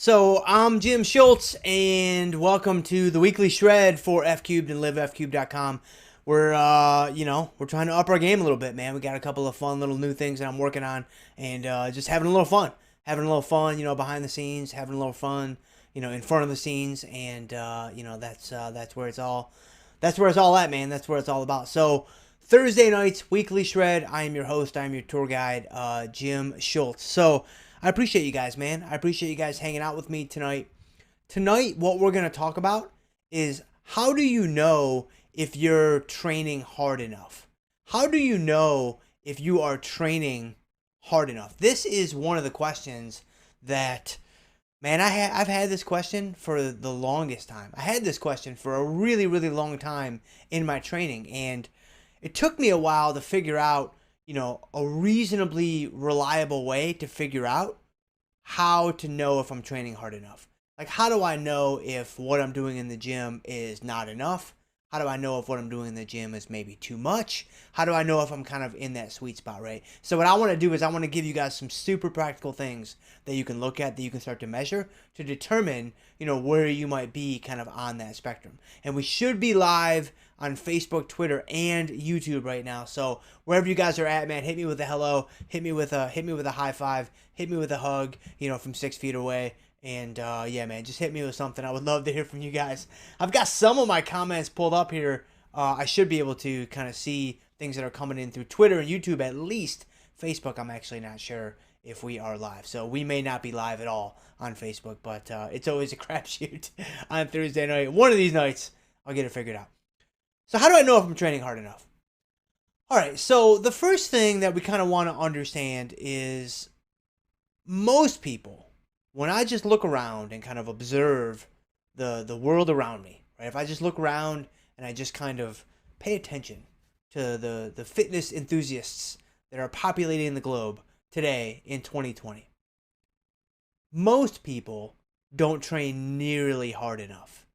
So I'm Jim Schultz, and welcome to the weekly shred for F Cubed and livefcubed.com. We're trying to up our game a little bit, man. We got a couple of fun little new things that I'm working on, and just having a little fun, behind the scenes, having a little fun, in front of the scenes, and that's where it's all at, man. That's where it's all about. So Thursday nights, weekly shred. I am your host. I am your tour guide, Jim Schultz. So I appreciate you guys, man. I appreciate you guys hanging out with me tonight. Tonight, what we're going to talk about is how do you know if you're training hard enough? How do you know if you are training hard enough? This is one of the questions that, man, I've had this question for the longest time. I had this question for a really, really long time in my training, and it took me a while to figure out a reasonably reliable way to figure out how to know if I'm training hard enough. Like, how do I know if what I'm doing in the gym is not enough? How do I know if what I'm doing in the gym is maybe too much? How do I know if I'm kind of in that sweet spot, right? So what I want to do is I want to give you guys some super practical things that you can look at, that you can start to measure to determine, where you might be kind of on that spectrum. And we should be live on Facebook, Twitter, and YouTube right now. So wherever you guys are at, man, hit me with a hello, hit me with a high five, hit me with a hug, from 6 feet away. And yeah, man, just hit me with something. I would love to hear from you guys. I've got some of my comments pulled up here. I should be able to kind of see things that are coming in through Twitter and YouTube, at least. Facebook, I'm actually not sure if we are live. So we may not be live at all on Facebook, but it's always a crapshoot on Thursday night. One of these nights, I'll get it figured out. So how do I know if I'm training hard enough? All right, so the first thing that we kind of want to understand is most people, when I just look around and kind of observe the world around me, right? If I just look around and I just kind of pay attention to the fitness enthusiasts that are populating the globe today in 2020, most people don't train nearly hard enough.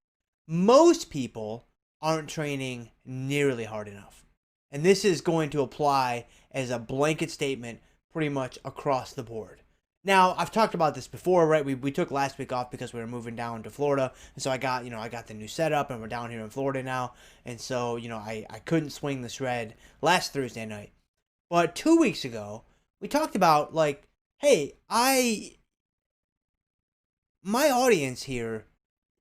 Most people aren't training nearly hard enough. And this is going to apply as a blanket statement pretty much across the board. Now, I've talked about this before, right? We took last week off because we were moving down to Florida. And so I got the new setup, and we're down here in Florida now. And so, I couldn't swing the shred last Thursday night. But 2 weeks ago, we talked about, like, hey, my audience here,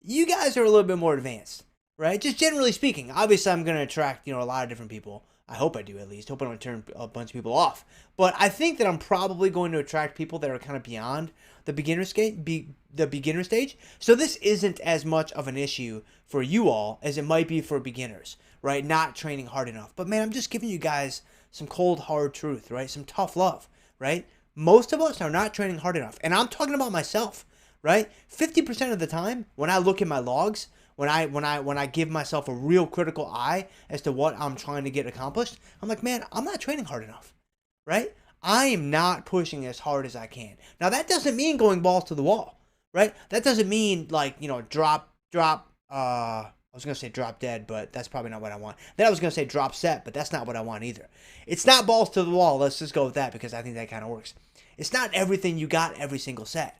you guys are a little bit more advanced, right? Just generally speaking. Obviously, I'm going to attract, a lot of different people. I hope I do, at least. Hope I don't turn a bunch of people off. But I think that I'm probably going to attract people that are kind of beyond the beginner stage. So this isn't as much of an issue for you all as it might be for beginners, right? Not training hard enough. But man, I'm just giving you guys some cold, hard truth, right? Some tough love, right? Most of us are not training hard enough. And I'm talking about myself, right? 50% of the time when I look at my logs, when I give myself a real critical eye as to what I'm trying to get accomplished, I'm like, man, I'm not training hard enough, right? I am not pushing as hard as I can. Now, that doesn't mean going balls to the wall, right? That doesn't mean, like, drop, I was going to say drop dead, but that's probably not what I want. Then I was going to say drop set, but that's not what I want either. It's not balls to the wall. Let's just go with that because I think that kind of works. It's not everything you got every single set.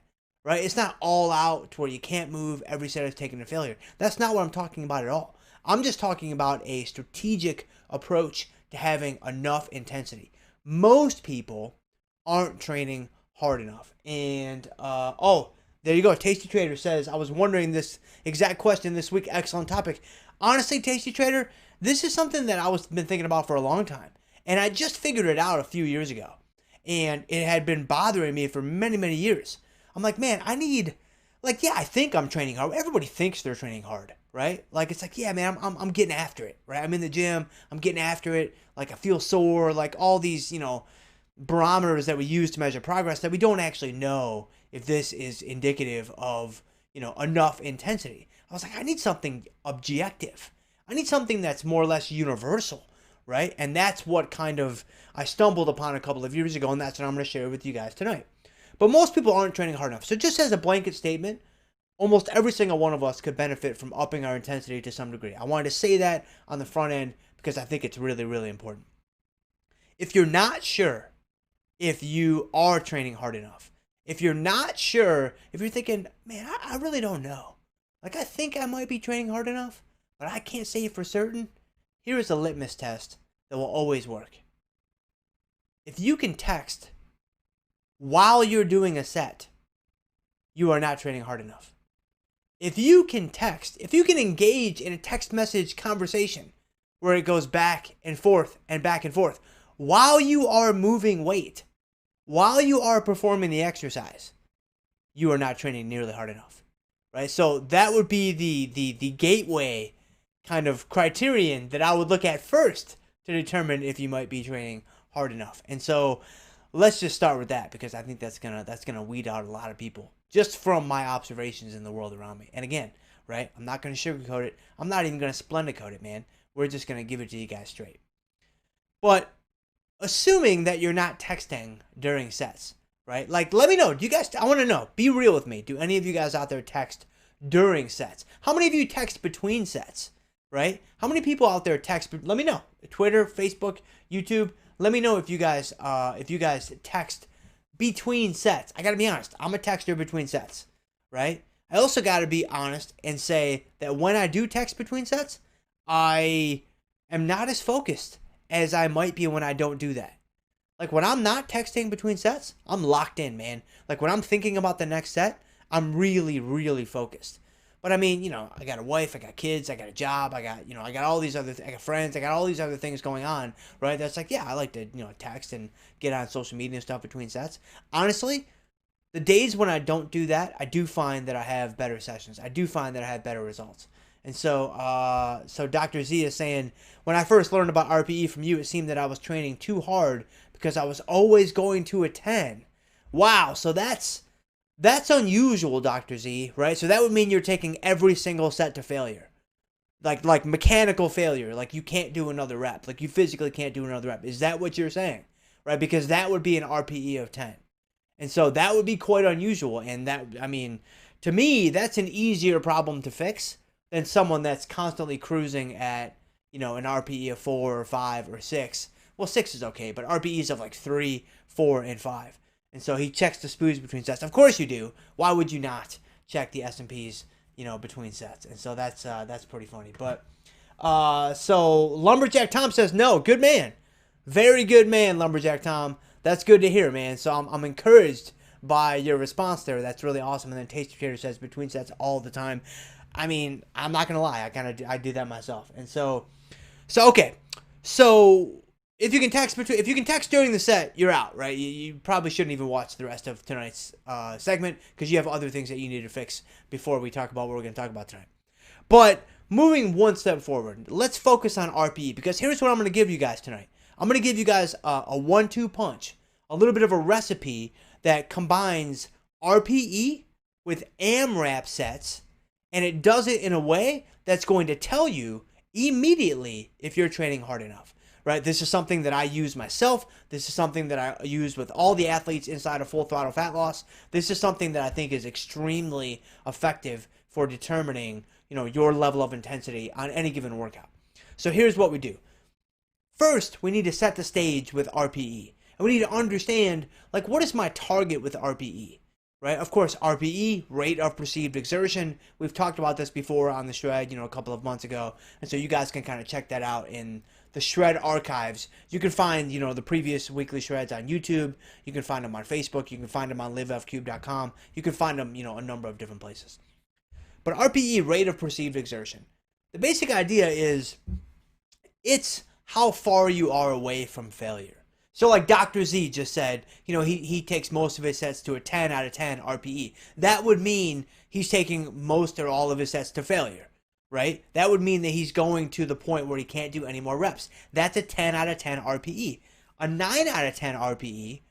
Right? It's not all out to where you can't move, every set is taken to failure. That's not what I'm talking about at all. I'm just talking about a strategic approach to having enough intensity. Most people aren't training hard enough. And, there you go. Tasty Trader says, I was wondering this exact question this week. Excellent topic. Honestly, Tasty Trader, this is something that I was been thinking about for a long time. And I just figured it out a few years ago. And it had been bothering me for many, many years. I'm like, man, I think I'm training hard. Everybody thinks they're training hard, right? Like, it's like, yeah, man, I'm getting after it, right? I'm in the gym, I'm getting after it. Like, I feel sore, like all these, barometers that we use to measure progress that we don't actually know if this is indicative of, enough intensity. I was like, I need something objective. I need something that's more or less universal, right? And that's what kind of I stumbled upon a couple of years ago, and that's what I'm going to share with you guys tonight. But most people aren't training hard enough. So just as a blanket statement, almost every single one of us could benefit from upping our intensity to some degree. I wanted to say that on the front end because I think it's really, really important. If you're not sure if you are training hard enough, If you're not sure, if you're thinking, man, I really don't know. Like, I think I might be training hard enough, but I can't say for certain. Here is a litmus test that will always work. If you can text while you're doing a set, you are not training hard enough. If you can text, if you can engage in a text message conversation where it goes back and forth and back and forth while you are moving weight, while you are performing the exercise, you are not training nearly hard enough, right? So that would be the gateway kind of criterion that I would look at first to determine if you might be training hard enough. And so let's just start with that, because I think that's gonna weed out a lot of people just from my observations in the world around me. And again, right, I'm not gonna sugarcoat it. I'm not even gonna Splendicoat it, man. We're just gonna give it to you guys straight. But assuming that you're not texting during sets, right? Like, let me know. Do you guys? I want to know. Be real with me. Do any of you guys out there text during sets? How many of you text between sets? Right? How many people out there text? Let me know. Twitter, Facebook, YouTube. Let me know if you guys text between sets. I gotta be honest. I'm a texter between sets, right? I also gotta be honest and say that when I do text between sets, I am not as focused as I might be when I don't do that. Like, when I'm not texting between sets, I'm locked in, man. Like, when I'm thinking about the next set, I'm really, really focused. But I mean, you know, I got a wife, I got kids, I got a job, I got all these other, I got friends, I got all these other things going on, right? That's like, yeah, I like to, text and get on social media and stuff between sets. Honestly, the days when I don't do that, I do find that I have better sessions. I do find that I have better results. And so, Dr. Z is saying, when I first learned about RPE from you, it seemed that I was training too hard because I was always going to a 10. Wow, so that's unusual, Dr. Z, right? So that would mean you're taking every single set to failure. Like mechanical failure, like you can't do another rep, like you physically can't do another rep. Is that what you're saying? Right? Because that would be an RPE of 10. And so that would be quite unusual. And that, I mean, to me, that's an easier problem to fix than someone that's constantly cruising at, an RPE of 4 or 5 or 6. Well, 6 is okay, but RPEs of like 3, 4, and 5. And so he checks the spoos between sets. Of course you do. Why would you not check the S&Ps, between sets? And so that's pretty funny. But so Lumberjack Tom says no. Good man. Very good man, Lumberjack Tom. That's good to hear, man. So I'm encouraged by your response there. That's really awesome. And then Tasty Trader says between sets all the time. I mean, I'm not gonna lie. I do that myself. And so okay. So if you can text during the set, you're out, right? You probably shouldn't even watch the rest of tonight's segment, because you have other things that you need to fix before we talk about what we're going to talk about tonight. But moving one step forward, let's focus on RPE, because here's what I'm going to give you guys tonight. I'm going to give you guys a 1-2 punch, a little bit of a recipe that combines RPE with AMRAP sets, and it does it in a way that's going to tell you immediately if you're training hard enough. Right? This is something that I use myself. This is something that I use with all the athletes inside of Full Throttle Fat Loss. This is something that I think is extremely effective for determining, your level of intensity on any given workout. So here's what we do. First, we need to set the stage with RPE. And we need to understand, like, what is my target with RPE? Right? Of course, RPE, rate of perceived exertion. We've talked about this before on the Shred, a couple of months ago. And so you guys can kind of check that out in the Shred archives. You can find, the previous weekly Shreds on YouTube. You can find them on Facebook. You can find them on livefcube.com. You can find them, a number of different places. But RPE, rate of perceived exertion. The basic idea is it's how far you are away from failure. So like Dr. Z just said, he takes most of his sets to a 10 out of 10 RPE. That would mean he's taking most or all of his sets to failure, right? That would mean that he's going to the point where he can't do any more reps. That's a 10 out of 10 RPE. A 9 out of 10 RPE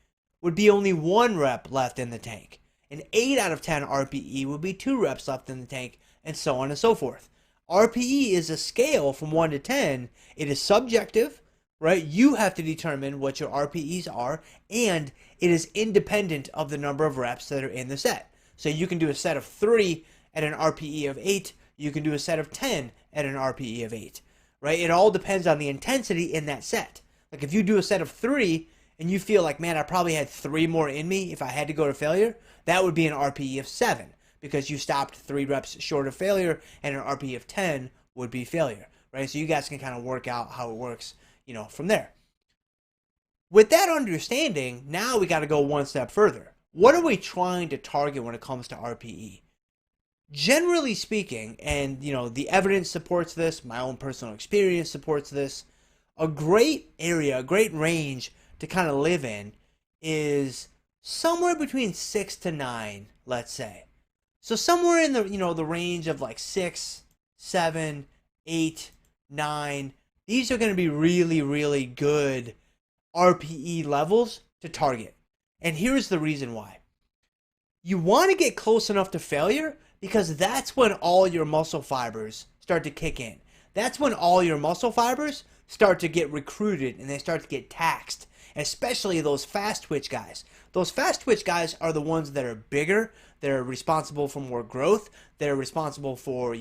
would be only 1 rep left in the tank. An 8 out of 10 RPE would be 2 reps left in the tank, and so on and so forth. RPE is a scale from 1 to 10. It is subjective, right? You have to determine what your RPEs are, and it is independent of the number of reps that are in the set. So you can do a set of 3 at an RPE of 8. You can do a set of 10 at an RPE of 8, right? It all depends on the intensity in that set. Like if you do a set of 3 and you feel like, man, I probably had 3 more in me if I had to go to failure, that would be an RPE of 7 because you stopped 3 reps short of failure, and an RPE of 10 would be failure, right? So you guys can kind of work out how it works, from there. With that understanding, now we got to go one step further. What are we trying to target when it comes to RPE? Generally speaking, and the evidence supports this, my own personal experience supports this, a great area, a great range to kind of live in is somewhere between 6 to 9, let's say. So somewhere in the range of like 6, 7, 8, 9. These are going to be really, really good RPE levels to target. And here's the reason why. You want to get close enough to failure because that's when all your muscle fibers start to kick in. That's when all your muscle fibers start to get recruited and they start to get taxed, especially those fast twitch guys. Those fast twitch guys are the ones that are bigger. They're responsible for more growth. They're responsible for,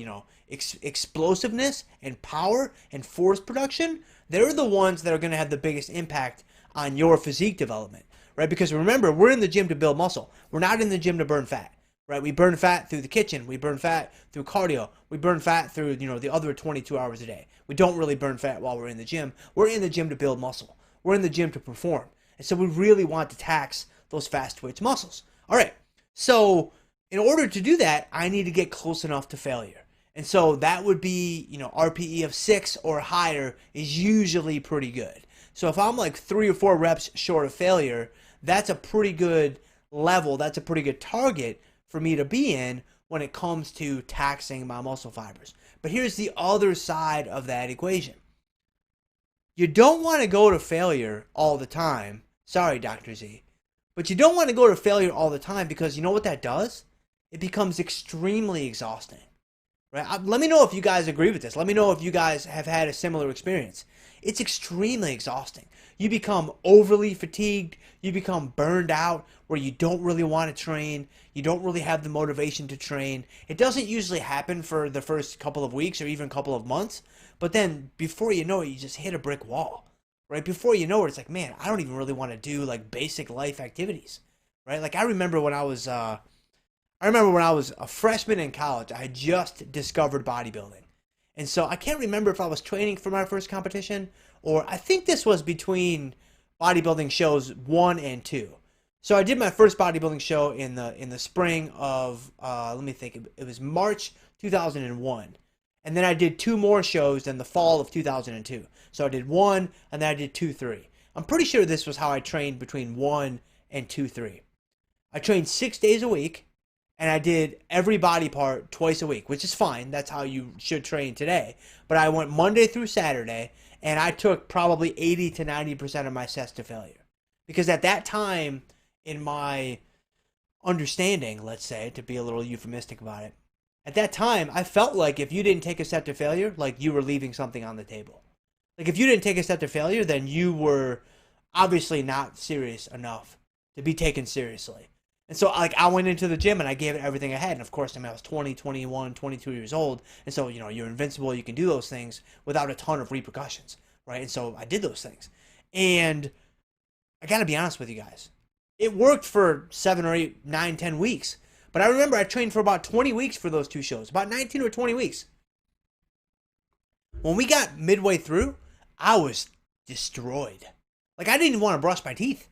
explosiveness and power and force production. They're the ones that are going to have the biggest impact on your physique development, right? Because remember, we're in the gym to build muscle. We're not in the gym to burn fat, right? We burn fat through the kitchen. We burn fat through cardio. We burn fat through, the other 22 hours a day. We don't really burn fat while we're in the gym. We're in the gym to build muscle. We're in the gym to perform. And so we really want to tax those fast twitch muscles. All right. So in order to do that, I need to get close enough to failure. And so that would be, RPE of 6 or higher is usually pretty good. So if I'm like 3 or 4 reps short of failure, that's a pretty good level. That's a pretty good target for me to be in when it comes to taxing my muscle fibers. But here's the other side of that equation. You don't want to go to failure all the time. Sorry, Dr. Z. But you don't want to go to failure all the time because you know what that does? It becomes extremely exhausting. Right? Let me know if you guys agree with this. Let me know if you guys have had a similar experience. It's extremely exhausting. You become overly fatigued. You become burned out where you don't really want to train. You don't really have the motivation to train. It doesn't usually happen for the first couple of weeks or even couple of months. But then before you know it, you just hit a brick wall. Right? Before you know it, it's like, man, I don't even really want to do like basic life activities. Right? Like I remember when I was a freshman in college, I had just discovered bodybuilding. And so I can't remember if I was training for my first competition or I think this was between bodybuilding shows 1 and 2. So I did my first bodybuilding show in the spring of, let me think, it was March 2001. And then I did 2 more shows in the fall of 2002. So I did 1 and then I did 2, 3. I'm pretty sure this was how I trained between 1 and 2, 3. I trained 6 days a week. And I did every body part twice a week, which is fine. That's how you should train today. But I went Monday through Saturday, and I took probably 80 to 90% of my sets to failure. Because at that time, in my understanding, let's say, to be a little euphemistic about it, at that time, I felt like if you didn't take a set to failure, like you were leaving something on the table. Like if you didn't take a set to failure, then you were obviously not serious enough to be taken seriously. And so, I went into the gym and I gave it everything I had. And of course, I was 20, 21, 22 years old. And so, you're invincible. You can do those things without a ton of repercussions, right? And so I did those things. And I got to be honest with you guys. It worked for 7 or 8, 9, 10 weeks. But I remember I trained for about 20 weeks for those 2 shows. About 19 or 20 weeks. When we got midway through, I was destroyed. Like, I didn't even want to brush my teeth.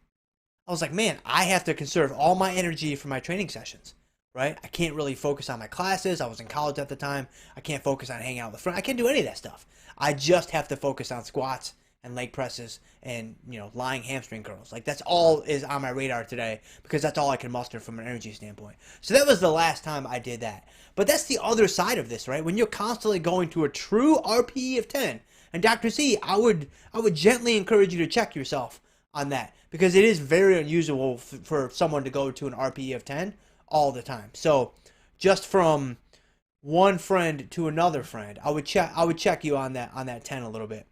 I was like, man, I have to conserve all my energy for my training sessions, right? I can't really focus on my classes. I was in college at the time. I can't focus on hanging out with friends. I can't do any of that stuff. I just have to focus on squats and leg presses and, lying hamstring curls. Like, that's all is on my radar today because that's all I can muster from an energy standpoint. So that was the last time I did that. But that's the other side of this, right? When you're constantly going to a true RPE of 10, and Dr. Z, I would gently encourage you to check yourself on that because it is very unusual for someone to go to an RPE of 10 all the time. So just from one friend to another friend, I would check you on that 10 a little bit.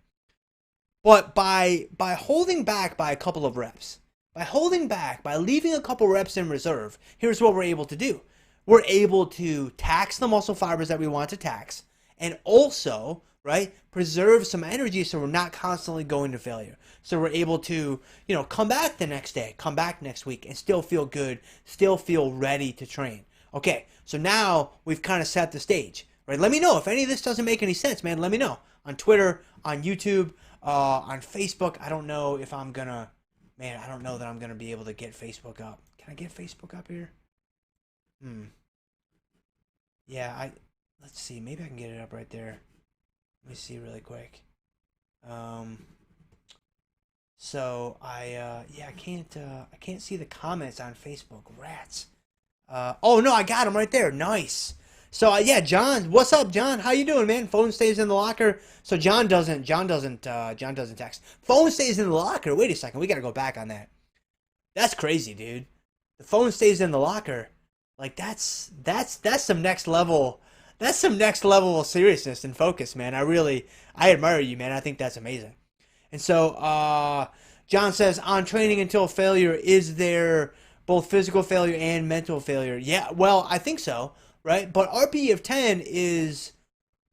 But by holding back by a couple of reps, by leaving a couple reps in reserve, here's what we're able to do. We're able to tax the muscle fibers that we want to tax, and also right? Preserve some energy so we're not constantly going to failure. So we're able to, come back the next day, come back next week, and still feel good, still feel ready to train. Okay, so now we've kind of set the stage, right? Let me know if any of this doesn't make any sense, man. Let me know on Twitter, on YouTube, on Facebook. I don't know if I'm gonna, man. I don't know that I'm gonna be able to get Facebook up. Can I get Facebook up here? Yeah, let's see. Maybe I can get it up right there. Let me see really quick. So I can't see the comments on Facebook. Rats. Oh no, I got them right there. Nice. So yeah, John, what's up, John? How you doing, man? Phone stays in the locker. So John doesn't text. Phone stays in the locker. Wait a second, we gotta go back on that. That's crazy, dude. The phone stays in the locker. Like that's some next level. That's some next level of seriousness and focus, man. I admire you, man. I think that's amazing. And so John says, on training until failure, is there both physical failure and mental failure? Yeah, well, I think so, right? But RPE of 10 is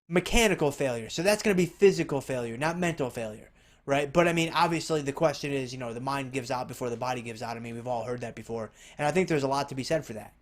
mechanical failure. So that's going to be physical failure, not mental failure, right? But I mean, obviously the question is, the mind gives out before the body gives out. I mean, we've all heard that before. And I think there's a lot to be said for that.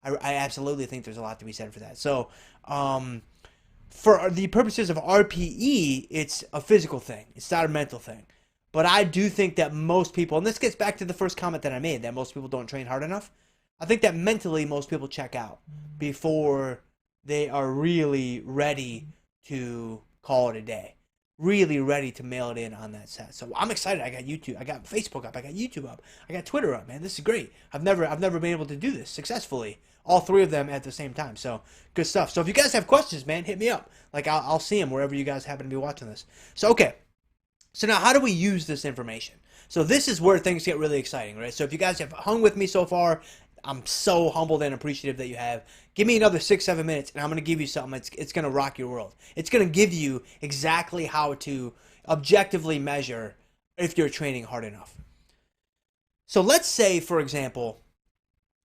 I absolutely think there's a lot to be said for that. So for the purposes of RPE, it's a physical thing. It's not a mental thing. But I do think that most people, and this gets back to the first comment that I made, that most people don't train hard enough. I think that mentally most people check out before they are really ready to call it a day. Really ready to mail it in on that set. So I'm excited. I got YouTube, I got Facebook up, I got YouTube up, I got Twitter up, man. This is great. I've never been able to do this successfully. All three of them at the same time. So good stuff. So if you guys have questions, man, hit me up. Like I'll see them wherever you guys happen to be watching this. So okay. So now how do we use this information? So this is where things get really exciting, right? So if you guys have hung with me so far, I'm so humbled and appreciative that you have. Give me another 6-7 minutes and I'm going to give you something. It's going to rock your world. It's going to give you exactly how to objectively measure if you're training hard enough. So let's say, for example,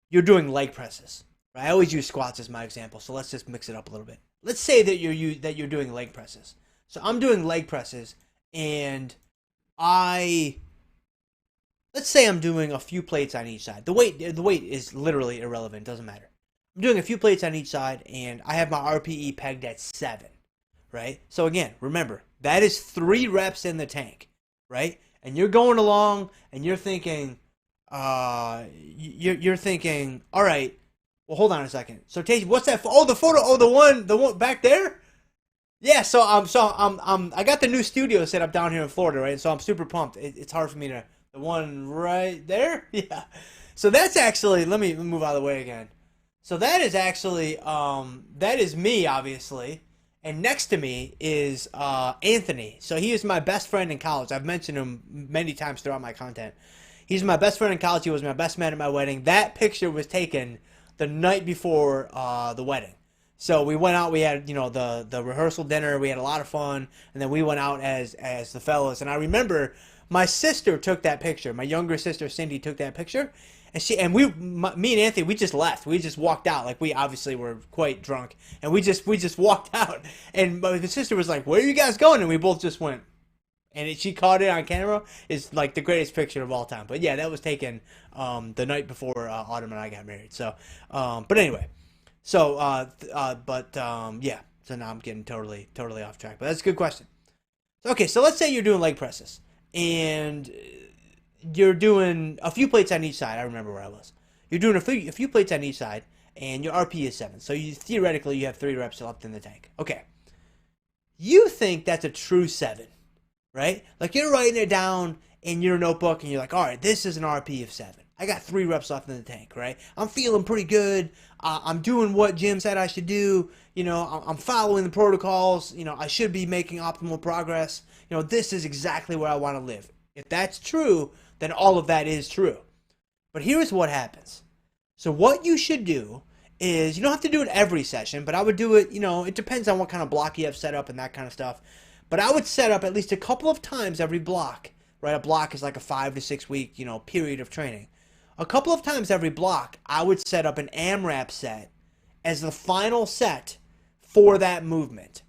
you're doing leg presses. Right? I always use squats as my example, so let's just mix it up a little bit. Let's say that you're doing leg presses. So I'm doing leg presses, and let's say I'm doing a few plates on each side. The weight is literally irrelevant. It doesn't matter. I'm doing a few plates on each side, and I have my RPE pegged at 7. Right? So again, remember that is 3 reps in the tank. Right? And you're going along, and you're thinking, you're thinking, all right. Well, hold on a second. So, Tasty, what's that? Oh, the photo. Oh, the one back there. Yeah. So I got the new studio set up down here in Florida, right? So I'm super pumped. It's hard for me to the one right there. Yeah. So that's actually. Let me move out of the way again. So that is actually that is me, obviously, and next to me is Anthony. So he is my best friend in college. I've mentioned him many times throughout my content. He's my best friend in college. He was my best man at my wedding. That picture was taken the night before the wedding. So we went out, we had, the rehearsal dinner, we had a lot of fun, and then we went out as the fellas. And I remember my sister took that picture. My younger sister, Cindy, took that picture. And me and Anthony, we just left. We just walked out. Like, we obviously were quite drunk. And we just walked out. And my sister was like, where are you guys going? And we both just went. And she caught it on camera. It's like the greatest picture of all time. But yeah, that was taken the night before Autumn and I got married. So, but anyway, so yeah. So now I'm getting totally off track. But that's a good question. Okay, so let's say you're doing leg presses and you're doing a few plates on each side. I remember where I was. You're doing a few plates on each side, and your RP is 7. So theoretically you have 3 reps left in the tank. Okay. You think that's a true 7. Right? Like, you're writing it down in your notebook and you're like, all right, this is an RP of 7. I got 3 reps left in the tank, right? I'm feeling pretty good. I'm doing what Jim said I should do. I'm following the protocols. I should be making optimal progress. This is exactly where I want to live. If that's true, then all of that is true. But here's what happens. So what you should do is, you don't have to do it every session, but I would do it, it depends on what kind of block you have set up and that kind of stuff. But I would set up at least a couple of times every block, right? A block is like a 5 to 6 week, period of training. A couple of times every block, I would set up an AMRAP set as the final set for that movement.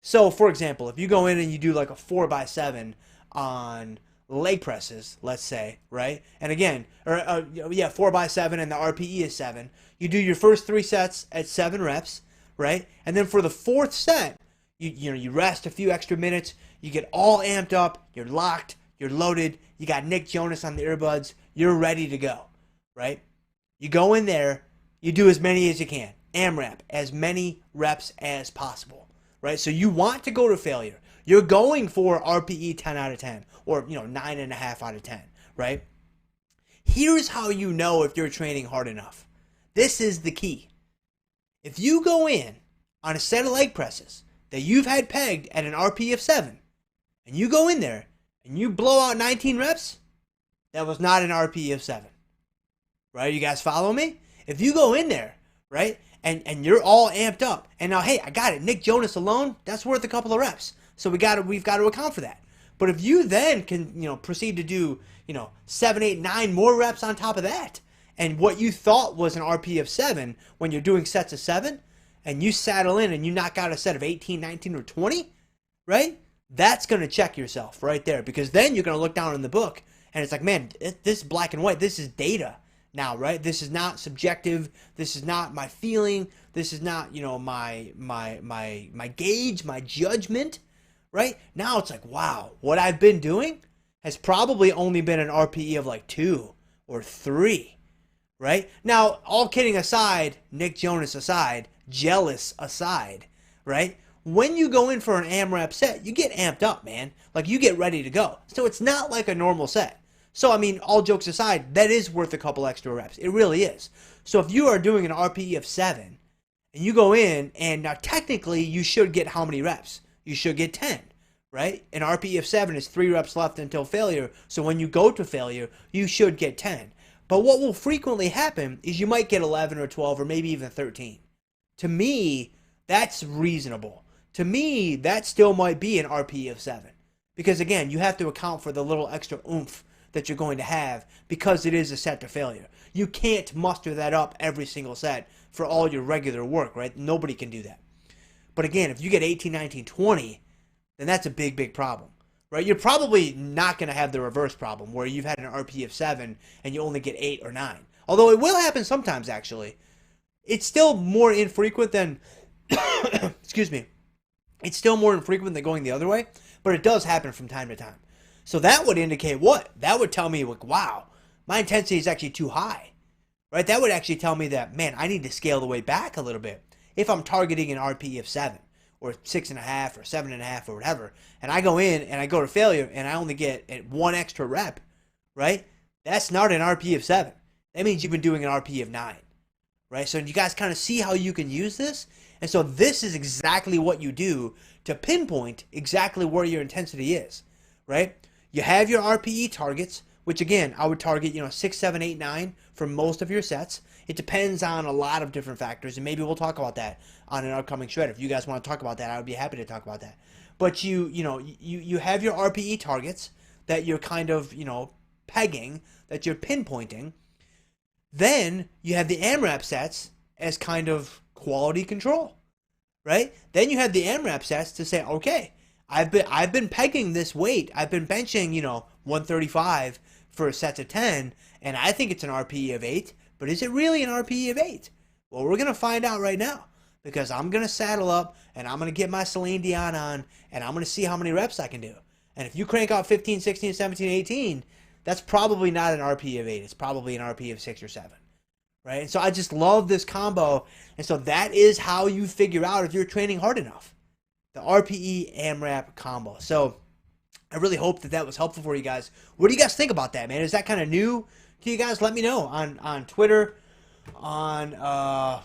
So, for example, if you go in and you do like a 4x7 on leg presses, let's say, right? And again, 4x7 and the RPE is 7. You do your first 3 sets at 7 reps, right? And then for the 4th set, you rest a few extra minutes, you get all amped up, you're locked, you're loaded, you got Nick Jonas on the earbuds, you're ready to go, right? You go in there, you do as many as you can. AMRAP, as many reps as possible, right? So you want to go to failure. You're going for RPE 10 out of 10 or, 9.5 out of 10, right? Here's how you know if you're training hard enough. This is the key. If you go in on a set of leg presses that you've had pegged at an RPE of 7, and you go in there and you blow out 19 reps, that was not an RPE of 7. Right? You guys follow me? If you go in there, right, and you're all amped up, and now, hey, I got it. Nick Jonas alone, that's worth a couple of reps. So we've got to account for that. But if you then can, proceed to do, 7, 8, 9 more reps on top of that, and what you thought was an RPE of 7 when you're doing sets of 7, and you saddle in and you knock out a set of 18, 19, or 20, right? That's going to check yourself right there, because then you're going to look down in the book, and it's like, man, this is black and white. This is data now, right? This is not subjective. This is not my feeling. This is not, my gauge, my judgment, right? Now it's like, wow, what I've been doing has probably only been an RPE of like 2 or 3, right? Now, all kidding aside, Nick Jonas aside, jealous aside, right? When you go in for an AMRAP set, you get amped up, man. Like, you get ready to go. So it's not like a normal set. So, I mean, all jokes aside, that is worth a couple extra reps. It really is. So if you are doing an RPE of 7, and you go in, and now technically you should get how many reps? You should get 10, right? An RPE of 7 is 3 reps left until failure. So when you go to failure, you should get 10. But what will frequently happen is you might get 11 or 12 or maybe even 13. To me, that's reasonable. To me, that still might be an RPE of 7. Because again, you have to account for the little extra oomph that you're going to have because it is a set to failure. You can't muster that up every single set for all your regular work, right? Nobody can do that. But again, if you get 18, 19, 20, then that's a big, big problem, right? You're probably not going to have the reverse problem where you've had an RPE of 7 and you only get 8 or 9. Although it will happen sometimes, actually. It's still more infrequent than, excuse me, it's still more infrequent than going the other way, but it does happen from time to time. So that would indicate what? That would tell me, like, wow, my intensity is actually too high, right? That would actually tell me that, man, I need to scale the way back a little bit if I'm targeting an RPE of 7 or 6.5 or 7.5 or whatever, and I go in and I go to failure and I only get 1 extra rep, right? That's not an RPE of 7. That means you've been doing an RPE of 9, right? So you guys kind of see how you can use this? And so this is exactly what you do to pinpoint exactly where your intensity is, right? You have your RPE targets, which again, I would target, 6, 7, 8, 9 for most of your sets. It depends on a lot of different factors, and maybe we'll talk about that on an upcoming shred. If you guys want to talk about that, I would be happy to talk about that. But you have your RPE targets that you're kind of, pegging, that you're pinpointing. Then you have the AMRAP sets as kind of quality control, right? Then you have the AMRAP sets to say, okay, I've been pegging this weight. I've been benching, 135 for a set of 10, and I think it's an RPE of 8, but is it really an RPE of 8? Well, we're going to find out right now, because I'm going to saddle up, and I'm going to get my Celine Dion on, and I'm going to see how many reps I can do. And if you crank out 15, 16, 17, 18, that's probably not an RPE of 8. It's probably an RPE of 6 or 7. Right? And so I just love this combo. And so that is how you figure out if you're training hard enough. The RPE AMRAP combo. So I really hope that was helpful for you guys. What do you guys think about that, man? Is that kind of new to you guys? Let me know on Twitter, on what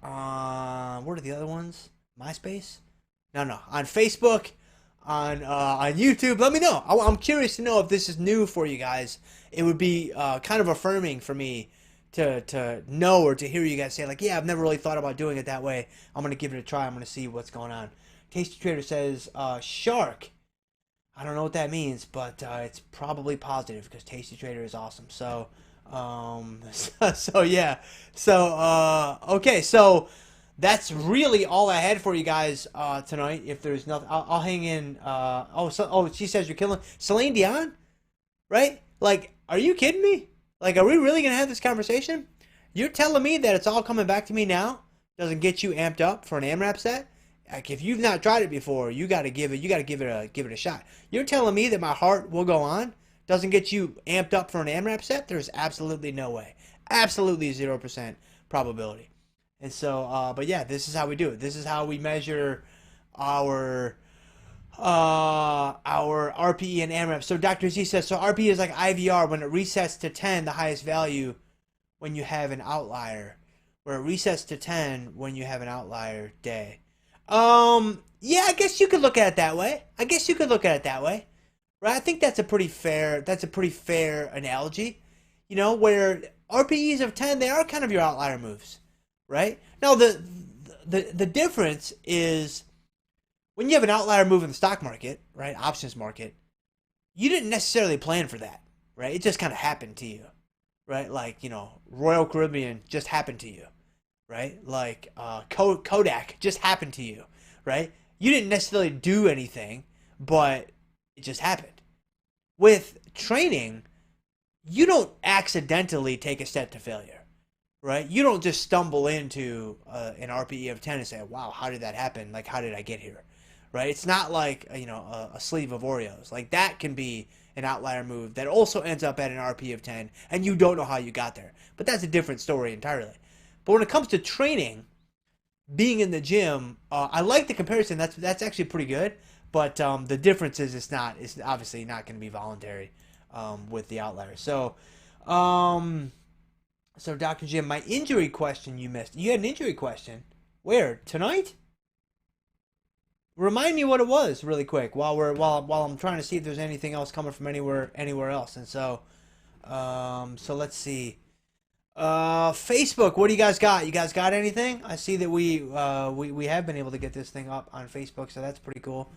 are the other ones? MySpace? No, on Facebook, on YouTube. Let me know. I'm curious to know if this is new for you guys. It would be kind of affirming for me to know or to hear you guys say, like, yeah, I've never really thought about doing it that way. I'm going to give it a try. I'm going to see what's going on. Tasty Trader says, shark. I don't know what that means, but it's probably positive because Tasty Trader is awesome. So, so yeah. So, okay. So that's really all I had for you guys tonight. If there's nothing, I'll hang in. She says you're killing Celine Dion, right? Like, are you kidding me? Like, are we really gonna have this conversation? You're telling me that it's all coming back to me now doesn't get you amped up for an AMRAP set? Like, if you've not tried it before, you got to give it a shot. You're telling me that my heart will go on doesn't get you amped up for an AMRAP set? There's absolutely no way. Absolutely 0% probability. And so, but yeah, this is how we do it. This is how we measure our RPE and AMRAP. So Dr. Z says, so RPE is like IVR when it resets to 10, the highest value when you have an outlier. Where it resets to 10 when you have an outlier day. Yeah, I guess you could look at it that way. Right? I think that's a pretty fair analogy. You know, where RPEs of 10, they are kind of your outlier moves, right? Now the difference is when you have an outlier move in the stock market, right, options market, you didn't necessarily plan for that, right? It just kind of happened to you, right? Like, you know, Royal Caribbean just happened to you, right? Like Kodak just happened to you, right? You didn't necessarily do anything, but it just happened. With training, you don't accidentally take a step to failure, right? You don't just stumble into an RPE of 10 and say, wow, how did that happen? Like, how did I get here, right? It's not like, you know, a sleeve of Oreos. Like, that can be an outlier move that also ends up at an RPE of 10, and you don't know how you got there. But that's a different story entirely. But when it comes to training, being in the gym, I like the comparison. That's actually pretty good. But the difference is it's obviously not going to be voluntary with the outlier. So, so Dr. Jim, my injury question you missed. You had an injury question. Where? Tonight? Remind me what it was really quick while I'm trying to see if there's anything else coming from anywhere else. And so, so let's see. Facebook, what do you guys got? You guys got anything? I see that we have been able to get this thing up on Facebook, so that's pretty cool.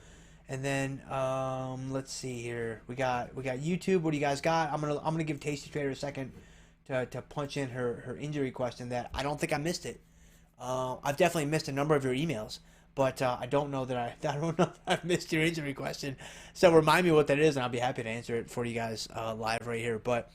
And then let's see here. We got YouTube. What do you guys got? I'm gonna give Tasty Trader a second to punch in her injury question. That I don't think I missed it. I've definitely missed a number of your emails, but I don't know that I've missed your injury question. So remind me what that is, and I'll be happy to answer it for you guys live right here. But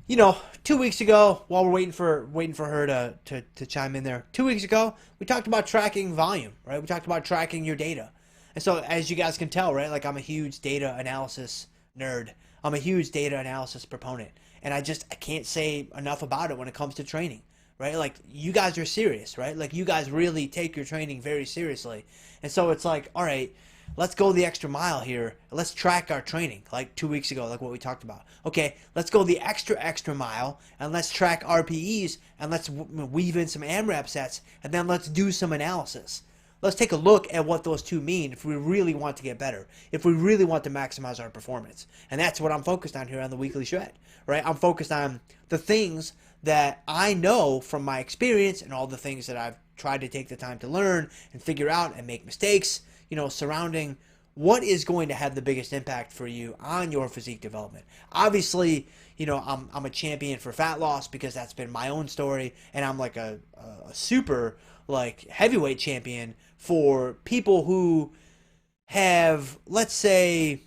you know, 2 weeks ago, while we're waiting for her to chime in there, 2 weeks ago, we talked about tracking volume, right? We talked about tracking your data. And so, as you guys can tell, right, like I'm a huge data analysis nerd. I'm a huge data analysis proponent. And I can't say enough about it when it comes to training, right? Like, you guys are serious, right? Like, you guys really take your training very seriously. And so, it's like, all right, let's go the extra mile here. Let's track our training, like 2 weeks ago, like what we talked about. Okay, let's go the extra mile, and let's track RPEs, and let's weave in some AMRAP sets, and then let's do some analysis. Let's take a look at what those two mean if we really want to get better, if we really want to maximize our performance. And that's what I'm focused on here on the Weekly Shred, right? I'm focused on the things that I know from my experience and all the things that I've tried to take the time to learn and figure out and make mistakes, you know, surrounding what is going to have the biggest impact for you on your physique development. Obviously, you know, I'm a champion for fat loss because that's been my own story, and I'm like a super like heavyweight champion for people who have, let's say,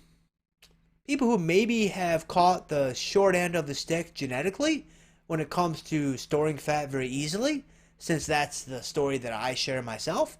people who maybe have caught the short end of the stick genetically when it comes to storing fat very easily, since that's the story that I share myself.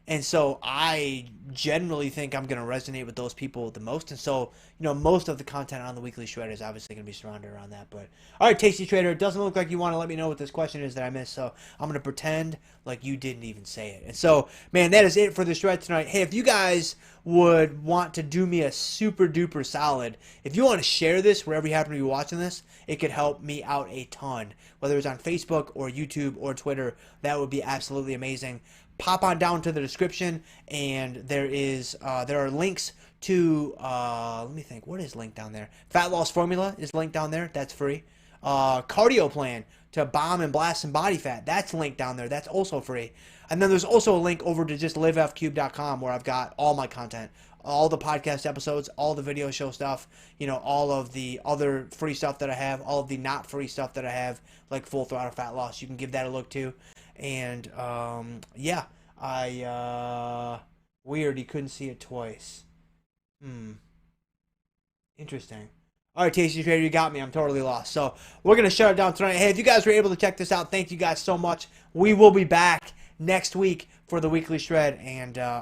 And so I generally think I'm going to resonate with those people the most. And so, you know, most of the content on the Weekly Shred is obviously going to be surrounded around that. But, all right, Tasty Trader, it doesn't look like you want to let me know what this question is that I missed. So I'm going to pretend like you didn't even say it. And so, man, that is it for the Shred tonight. Hey, if you guys would want to do me a super duper solid, if you want to share this wherever you happen to be watching this, it could help me out a ton. Whether it's on Facebook or YouTube or Twitter, that would be absolutely amazing. Pop on down to the description, and there are links to let me think, what is linked down there? Fat loss formula is linked down there. That's free. Cardio plan to bomb and blast some body fat. That's linked down there. That's also free. And then there's also a link over to just livefcube.com where I've got all my content, all the podcast episodes, all the video show stuff, you know, all of the other free stuff that I have, all of the not free stuff that I have, like Full Throttle Fat Loss. You can give that a look too. And yeah, weird. You couldn't see it twice. Interesting. All right, Tasty Trader, you got me. I'm totally lost. So we're going to shut it down tonight. Hey, if you guys were able to check this out, thank you guys so much. We will be back next week for the weekly shred, and